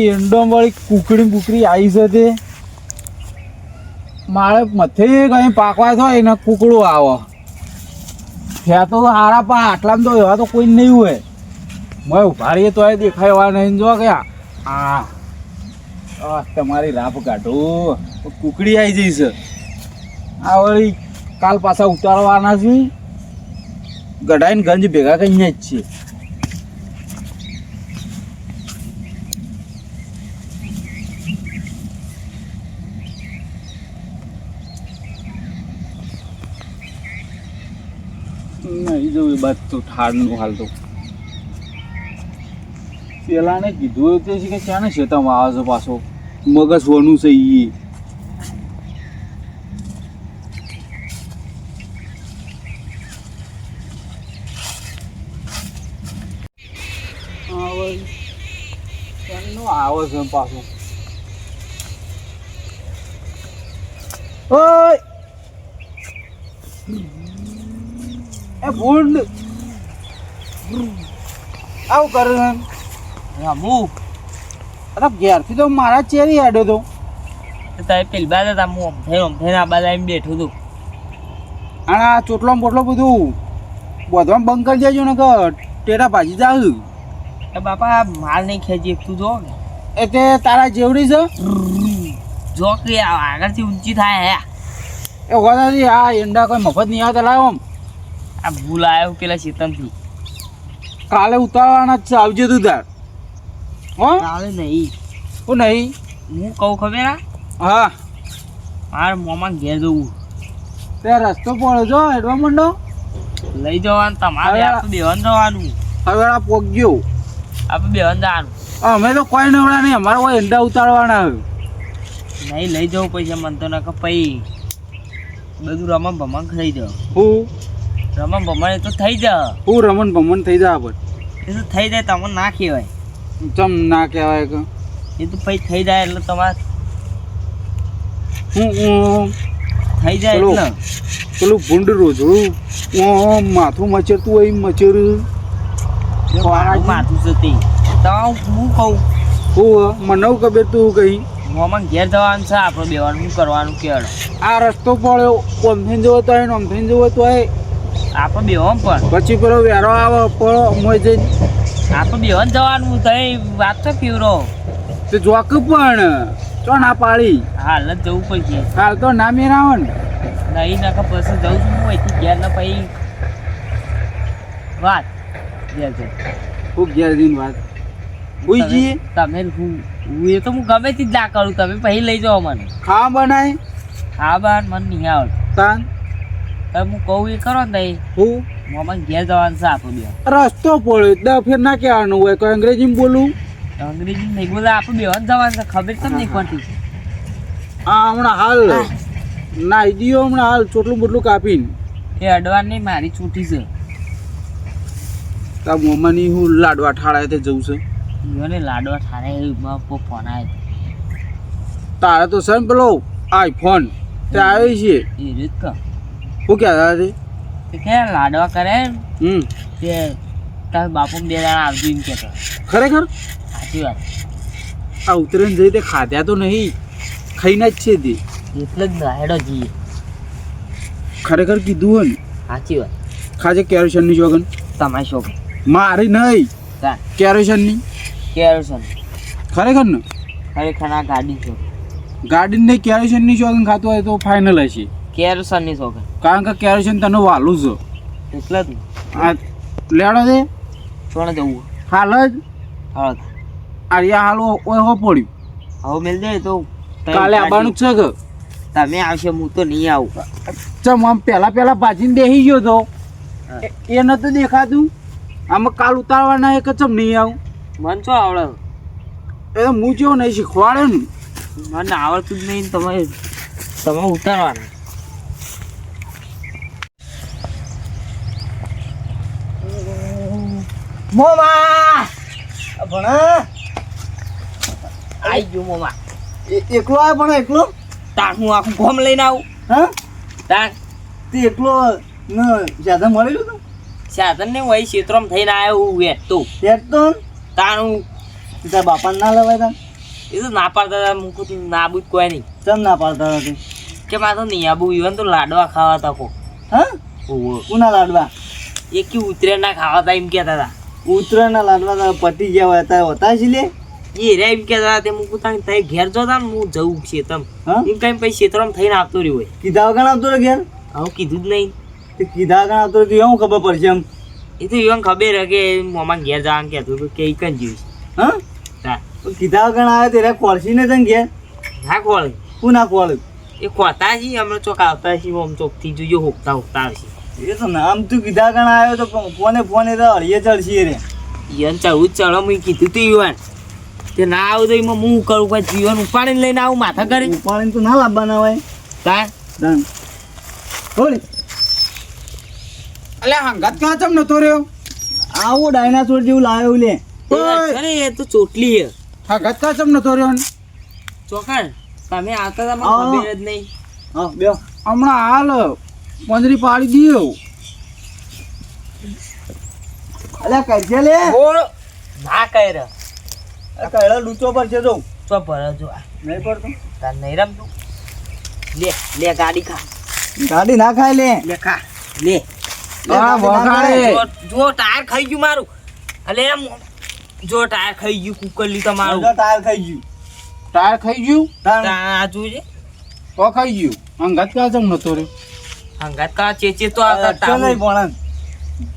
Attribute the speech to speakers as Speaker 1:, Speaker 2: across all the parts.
Speaker 1: એંડોમ વાળી કુકડી આવી છે તે મારે મથે કઈ પાકવા થાય ને કુકડું આવે ત્યાં તો હારા પણ આટલામાં તો એવા તો કોઈ નહીં હોય મેં ઉભા રહીએ તો દેખાય એવા નહીં જો કે તમારી રાપ કાઢો કુકડી આવી જઈશ આ વળી કાલ પાછા ઉતારવાના છે ગઢાઈને ગંજ ભેગા કરીને જ છે નહીં જવું એ બાદ તો ઠારનું હાલ તો પેલાને કીધું તે છે કે ક્યાં શેતામાં આવે છે પાછો મગજ વનું છે એ આવે છે પાછો ઓય એ ભૂંડ આવું કરે રામુ અરે ઘેરથી તો મારા ચેરી હેડ્યો તો
Speaker 2: તારે પેલી બાદ હતા હું અમથેને આ બાદ આવીને બેઠો હતો
Speaker 1: અને આ ચોટલો બોટલો બધું બોધવામાં બંધ કરી દેજો ને કે ટેટા ભાજી જાવ
Speaker 2: એ બાપા માલ નહીં ખેંચી તું જો
Speaker 1: એ તે તારા જેવડી છે
Speaker 2: જો કે આગળથી ઊંચી થાય હે
Speaker 1: એ હોદાથી આ એંડા કોઈ મફત નહીં આવતા લાવો
Speaker 2: આ ભૂલ આવ્યો પેલા શેતનથી
Speaker 1: કાલે ઉતારવાના જ છે આવજે તું તાર હો
Speaker 2: કાલે નહીં
Speaker 1: હું નહીં
Speaker 2: હું કહું ખબર
Speaker 1: હા
Speaker 2: મારે મોમાં ઘેર જવું
Speaker 1: તે રસ્તો પડે જો એડવા મંડો
Speaker 2: લઈ જવાનું તમારે આપણે બેહન જવાનું
Speaker 1: હવે આ પોગ્યો
Speaker 2: આપણે બેહન જવાનું
Speaker 1: અમે તો કોઈ નવડા નહીં અમારે કોઈ એંડા ઉતારવાના
Speaker 2: નહીં લઈ જવું પૈસા મને તો ના પછી બધું રમણ ભમણ થઈ જાવ
Speaker 1: હું
Speaker 2: રમણ ભમણ એ તો થઈ જાય
Speaker 1: હું રમણ ભમણ થઈ જાય પણ
Speaker 2: એ તો થઈ જાય તમને ના કહેવાય
Speaker 1: ચમ ના કહેવાય કે
Speaker 2: એ તો પછી થઈ જાય એટલે તમારે
Speaker 1: હું
Speaker 2: થઈ જાય એટલે
Speaker 1: પેલું ભૂંડ રોજડું માથું મચરતું હોય મચર
Speaker 2: માથું છે તે તો હું કહું
Speaker 1: હું મને ખબર તું કઈ
Speaker 2: મોમાં ઘેર જવાનું છે આપણે બેવાનું શું કરવાનું કેળ
Speaker 1: આ રસ્તો પડ્યો ઓમથી જવો તો હોય ઓમથી જવો તો હોય
Speaker 2: આપણે બેવાનું પણ
Speaker 1: પછી પેલો વેરો આવે પડો મોય જઈને
Speaker 2: આપણે બેવાનું જવાનું તો વાત તો પીવરો
Speaker 1: તે જોક પણ ચો ના પાડી
Speaker 2: હાલ જ જવું પડશે
Speaker 1: હાલ તો ના મેરાવે ને
Speaker 2: નહીં ના પછી જઉં છું હું અહીંથી ઘેર ને પછી વાત ઘેર છે
Speaker 1: ખૂબ ઘેર જઈને વાત ઉઈ જઈએ
Speaker 2: તમે હું એ તો હું ગમે તે જ ના કરું તમે પછી લઈ જાઓ મને
Speaker 1: ખાવા બનાય
Speaker 2: હા બાર મને નહીં આવડે
Speaker 1: તાન
Speaker 2: તમે હું કહું એ કરો ને
Speaker 1: હું
Speaker 2: મોમાં ઘેર જવાનું છે આપણે બે
Speaker 1: રસ્તો પડ્યો દસ ફેર ના કહેવાનું હોય કોઈ અંગ્રેજીમાં બોલું
Speaker 2: અંગ્રેજી નહીં બોલે આપણે બેવાનું જવાનું છે ખબર છે ને કોણથી
Speaker 1: હા હમણાં હાલ નાઈ દીયો હમણાં હાલ ચોટલું બોટલું કાપીને
Speaker 2: એ અડવા નહીં મારી છૂટી છે
Speaker 1: તા મોમાની હું લાડવા ઠાળાય તે જવું છે
Speaker 2: મને લાડવા ઠારે ફોન આવ્યો
Speaker 1: તારે તો સર પેલો આઈફોન તે આવે છે
Speaker 2: એ રીત કહો
Speaker 1: શું કહેતા તે
Speaker 2: તે કે લાડવા કરે તે તાર બાપુ બે જણા આવજો એમ કહેતો
Speaker 1: ખરેખર
Speaker 2: સાચી વાત
Speaker 1: આ ઉતરીને જઈ તે ખાધ્યા તો નહીં ખાઈને જ છે તે
Speaker 2: એટલે જ રાયડો જઈએ
Speaker 1: ખરેખર કીધું હોય ને
Speaker 2: સાચી વાત
Speaker 1: ખાજે કેરોશનની જોગન
Speaker 2: તમારી શોખ
Speaker 1: મારી નહીં
Speaker 2: તા
Speaker 1: કેરોશનની
Speaker 2: કેરોસન
Speaker 1: ખરેખર ને
Speaker 2: ખરેખર આ ગાડી શોખ
Speaker 1: ગાડી નહીં કેરોશનની જોગન ખાતું હોય તો ફાઇનલ હશે
Speaker 2: કેરોસનની શોખ
Speaker 1: કારણ કે કેરોશન તને વાલું છે
Speaker 2: એટલે જ
Speaker 1: આ લેડો દે
Speaker 2: ચોણે જવું
Speaker 1: હાલ જ
Speaker 2: હા
Speaker 1: આર્યા હાલ ઓય હો પડ્યું
Speaker 2: હવે મેલ દે તો
Speaker 1: કાલે આવવાનું જ છે કે
Speaker 2: તમે આવશે હું તો નહીં આવું
Speaker 1: ચમ આમ પહેલા ભાજીને બેસી ગયો તો એ નતું દેખાતું આમાં કાલ ઉતારવાના એક ચમ નહીં આવું
Speaker 2: મને શું આવડે
Speaker 1: એ તો હું જેવો નહીં શીખવાડે ને
Speaker 2: મને આવડતું જ નહીં તમે ઉતારવાના
Speaker 1: મોમા ભણા
Speaker 2: આવી ગયું મોમાં
Speaker 1: એકલો આવે પણ એકલો
Speaker 2: તાર હું આખું ગોમ લઈને આવું
Speaker 1: હા
Speaker 2: તાર
Speaker 1: તે એકલો ને જ્યાદા મળેલું તું
Speaker 2: સાધન ને વહી ક્ષેત્રમાં થઈને આવ્યો હું વેચતો
Speaker 1: તો
Speaker 2: તાર હું
Speaker 1: તારા બાપાને ના લેવાય તા
Speaker 2: એ તો ના પાડતા હતા મૂકું તું ના આબુ જ કોઈ નહીં
Speaker 3: ચમ ના પાડતા નથી
Speaker 2: કે મારે તો નહીં આબુ ઈવન તો લાડવા ખાવા હતા કો
Speaker 3: હા કુના લાડવા
Speaker 2: એ કે ઉતરે ના ખાવા હતા એમ કહેતા હતા
Speaker 3: ઉતરાના લાડવા તો પટી ગયા હોય હતા હોતા જ લે
Speaker 2: એ રે એમ કહેતા હતા તે મૂકું તાણી તઈ ઘેર જો તા હું જવું છે તમ
Speaker 3: હા
Speaker 2: એમ કઈ પછી ક્ષેત્રમાં થઈને આવતો રહ્યો હોય
Speaker 3: કીધા વગર આવતો રે ઘેર
Speaker 2: હવે કીધું જ નહીં
Speaker 3: તે કીધા વગર આવતો રે તો એવું ખબર પડશે એમ
Speaker 2: એ તો ઈવન ખબર હે કે મામા ઘેર જવાનું કહેતું હતું કે ઈ કન જીવ
Speaker 3: હા
Speaker 2: છે
Speaker 3: તો કીધા વગર આવે ત્યારે ખોલશી ને તને ઘેર
Speaker 2: ના ખોળ
Speaker 3: હું ના ખોલ
Speaker 2: એ ખોતા છીએ અમે ચોક આવતા છીએ આમ ચોકથી જોઈએ હોકતા હોકતા આવશે
Speaker 3: એ તો નામ તું કીધા વગર આવ્યો તો ફોને ફોને તો હળીએ ચડશી રે
Speaker 2: ઈવન ચડવું જ ચડો મેં કીધું તું ઈવન તે ના આવું તો એમાં હું કરું કોઈ જીવન ઉપાડીને લઈને આવું માથા કરી
Speaker 3: ઉપાડીને તો ના લાવવાના હોય
Speaker 2: તાર
Speaker 3: ડન બોલી
Speaker 1: અલ્યા હંગાત ક્યાં ચમ નતો રહ્યો
Speaker 3: આવો ડાયનાસોર જેવું લાવ્યો લે
Speaker 2: અરે એ તો ચોટલી હે
Speaker 1: હંગાત ક્યાં ચમ નતો રહ્યો
Speaker 2: ચોકડ તમે આવતા હતા મને
Speaker 3: હા.
Speaker 2: ખબર જ નહીં
Speaker 3: હા બેહો
Speaker 1: હમણાં હાલ પંજરી પાડી દીયો
Speaker 3: અલ્યા કરજે લે
Speaker 2: બોલ ના કહે રે
Speaker 3: આ કઈડા લૂચો પર છે તો
Speaker 2: તો ભરે જો
Speaker 3: નહીં પડતો
Speaker 2: તાર નહીં રમતું લે લે ગાડી ખા
Speaker 3: ગાડી ના ખાય લે
Speaker 2: લે ખા લે
Speaker 1: હા વગાડે
Speaker 2: જો ટાયર ખાઈ ગયું મારું અલે એમ જો ટાયર ખાઈ ગયું કુકરલી તમારું
Speaker 3: બધો ટાયર ખાઈ ગયું
Speaker 1: ટાયર ખાઈ ગયું
Speaker 3: તાણ
Speaker 2: આ જોજે
Speaker 1: તો ખાઈ ગયું હંગાત ક્યાં ચમ નતો રહ્યો
Speaker 2: હંગાત કા ચેચે તો આવતા
Speaker 3: અચ્છા નહીં
Speaker 2: ટાવું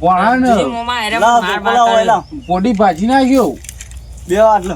Speaker 3: ભણાન
Speaker 1: ભણા
Speaker 2: જોજે મોમાં હેરે
Speaker 3: લાવ
Speaker 2: માર
Speaker 3: બોલા
Speaker 2: માર
Speaker 3: હોય લાવ
Speaker 1: પોડી ભાજી નાખ્યો
Speaker 3: બેહો આટલો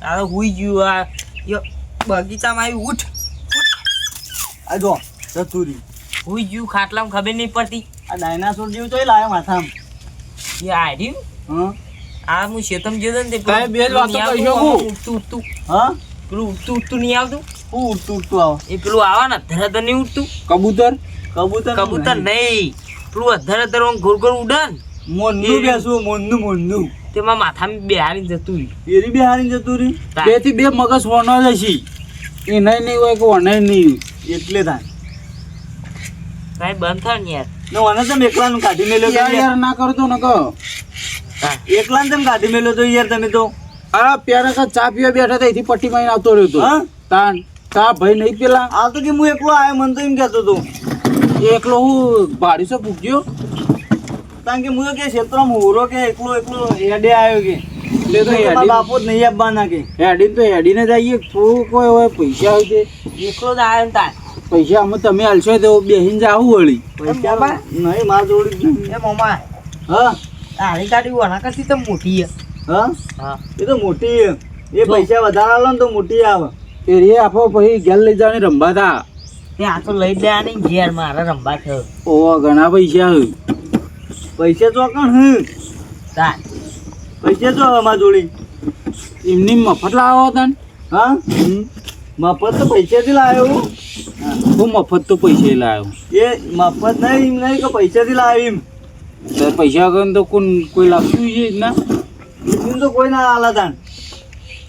Speaker 2: આ તો હુઈ ગયું આ યો બગીચામાં આવી ઉઠ
Speaker 3: આ જો ચતુરી
Speaker 2: હુઈ ગયું ખાટલામાં ખબર નહીં પડતી
Speaker 3: આ ડાયનાસોર જેવું તો લાયો માથામાં
Speaker 2: એ આર્યું
Speaker 3: હા
Speaker 2: આ હું શેતમ જેતો ને તે
Speaker 1: તારે બે જ વાતો કહી શકું.
Speaker 2: ઉઠતું ઉઠતું
Speaker 3: હા
Speaker 2: પેલું ઉઠતું ઉઠતું નહીં આવતું
Speaker 3: હું ઉડતું ઉડતું આવો
Speaker 2: એ પેલું આવા ને ધરધર નહીં ઉઠતું
Speaker 1: કબૂતર
Speaker 3: કબૂતર
Speaker 2: કબૂતર નહીં પેલું ધરધર આમ ગોળ ગોળ ઉડે ને
Speaker 3: મોનનું બેસવું મોનનું
Speaker 2: તેમાં માથામાં બેહારીને જતું રહ્યું
Speaker 3: એરી બેહારીને જતું રહ્યું
Speaker 1: બે થી બે મગજ વનો જ હશે એ નહીં હોય કે વનાય નહીં
Speaker 3: એટલે થાય
Speaker 2: કાંઈ બંધ થાય ને યાર
Speaker 3: ને મને તમે એકલાનું કાઢી મેલ્યો તો
Speaker 1: યાર
Speaker 3: યાર.
Speaker 1: યાર ના કરતો ને કહો
Speaker 3: એકલાને તમે કાઢી મેલ્યો તો યાર તમે તો
Speaker 1: અરે પ્યારે ચા પીવા બેઠા હતા એથી પટ્ટી માં આવતો રહ્યો તો
Speaker 3: હા
Speaker 1: તાન તા ભાઈ નહીં પેલા
Speaker 3: આ તો કે હું એકલો આવ્યો મને તો એમ કહેતો હતો
Speaker 1: એકલો હું ભાડીસો પૂગ્યો
Speaker 3: કારણ કે હું તો કે ક્ષેત્રમાં હોરો કે એકલો હેડે આવ્યો કે
Speaker 1: એટલે તો
Speaker 3: મારા
Speaker 1: હેડી
Speaker 3: બાપો જ નહીં આપવાના કે
Speaker 1: હેડીને તો હેડીને જઈએ થોડું કોઈ હોય પૈસા હોય તે
Speaker 2: એકલો જ આવ્યો ને તાર
Speaker 1: પૈસા અમે તમે હાલશો તો બેહીને જાવું વળી
Speaker 3: પૈસા નહીં માર જોડી જ નહીં.
Speaker 2: એ મમ્મા
Speaker 3: હા
Speaker 2: તારી ગાડી આના કરતી તો મોટી છે
Speaker 3: હા
Speaker 2: હા
Speaker 3: એ તો મોટી છે. એ પૈસા વધારે આલો ને તો મોટી આવે
Speaker 1: એ રે આપો પછી ઘેર લઈ જવાની રંબા તા
Speaker 2: તે આ તો લઈ લે નહીં ઘેર મારે રંબા થયો
Speaker 1: ઓહો ઘણા પૈસા હોય.
Speaker 3: પૈસા ચોકણ હું
Speaker 2: તાર
Speaker 3: પૈસા જો હવે માર જોડી
Speaker 1: એમની મફત લાવો તને
Speaker 3: હા મફત તો પૈસાથી લાવ્યો હું.
Speaker 1: હું મફત તો પૈસા લાવ્યો
Speaker 3: એ મફત નહીં એમ નહીં કે પૈસાથી લાવ્યો એમ
Speaker 1: તો પૈસા વગર તો કોઈ લાગતું છે જ ના
Speaker 3: એમ તો કોઈ ના આલા તાન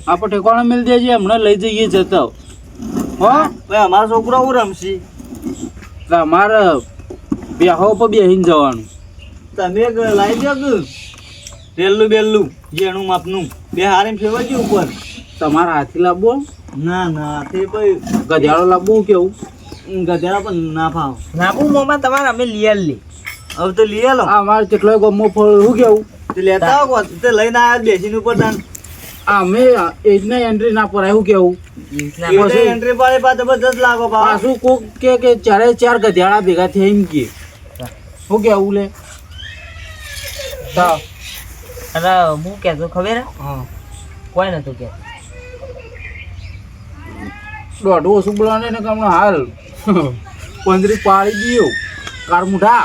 Speaker 1: આપણે ઠેકાણા મેળ દેજે હમણાં લઈ જઈએ જતા હો
Speaker 3: ભાઈ અમારા છોકરો હું રમશી
Speaker 1: તમારે બેહો પર બેહીને જવાનું
Speaker 3: તમે એક લાવી દો કે રેલું બેલું જેનું માપનું બે હારીને ફેરવાજી ઉપર
Speaker 1: તમારા હાથી લાવવો
Speaker 3: ના ના તે ભાઈ
Speaker 1: ગધેડો લાવવો કેવું
Speaker 3: ગધેડા પણ ના ભાવ
Speaker 2: નાપુ મોમાં તમારે અમે લઈ લે
Speaker 3: હવે તો લઈ આલો
Speaker 1: આ અમારે કેટલોય ગમો ફળ શું કેવું
Speaker 3: તે લેતા આવો તે લઈને આવ્યા બેસીને ઉપર તાન
Speaker 1: અમે એજને એન્ટ્રી ના પરાય શું કેવું
Speaker 3: એટલે એન્ટ્રી પાડે પા જબરદસ્ત લાગો પા
Speaker 1: પાછું કોક કે ચારે ચાર ગધેડા ભેગા થયા એમ કે શું કેવું લે તા
Speaker 2: અરે હું કહેતો ખબર હે? કોઈ નતું કે
Speaker 1: દોઢું ઓછું બોલાવે ને કે હમણાં હાલ પંદરી પાડી દીયો કાર મુઠા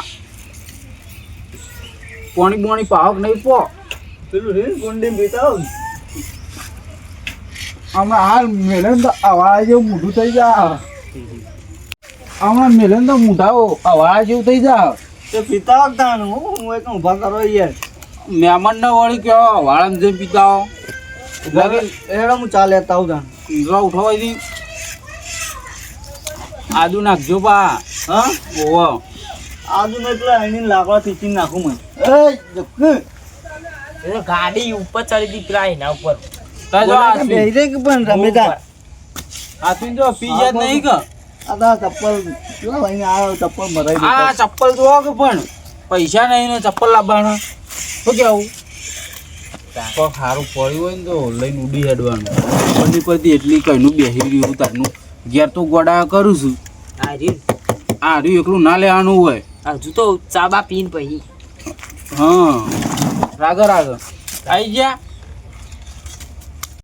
Speaker 1: પોણી બોણી પાવક નહીં પો
Speaker 3: પેલું રે ગુંડી બેતાવ
Speaker 1: હમણાં હાલ મેલન તો અવાળા જેવું મોઢું થઈ જા હમણાં મેલન તો મોઢા અવાળા જેવું થઈ જા
Speaker 3: તે પિતા તાણ હું એક ઊભા કરો યાર
Speaker 1: મહેમાન ના વળી કેવો અવાળા જેમ પીતા
Speaker 3: એડા હું ચા લેતા આવું તાણ
Speaker 1: ઈંદરા ઉઠાવાથી આદુ નાખજો પા
Speaker 3: હા
Speaker 1: ઓવો
Speaker 3: આજુ ને પેલા એની લાકડા ખીચીને નાખું મને એ જક
Speaker 2: એ તો ગાડી ઉપર ચડી હતી પેલા એના ઉપર
Speaker 1: તા જો
Speaker 3: બોલા કે બેહી રે કે પણ રમે તા
Speaker 1: આથી જો પીજા નહીં કે
Speaker 3: આ તો ચપ્પલ જો ભાઈ આ ચપ્પલ મરાઈ
Speaker 1: આ
Speaker 3: દીધા
Speaker 1: ચપ્પલ જો કે પણ પૈસા નહીં ને ચપ્પલ લાવવાના શું કેવું કોઈ સારું પડ્યું હોય ને તો લઈને ઉડી હેડવાનું બની પરથી એટલી કઈનું બેસી રહ્યું તારનું ઘેર તો ગોડા કરું છું
Speaker 2: હા રી
Speaker 1: આ રહ્યું એકલું ના લેવાનું હોય
Speaker 2: હજુ તો ચાબા પીન પછી
Speaker 1: હા રાગ આઈ ગયા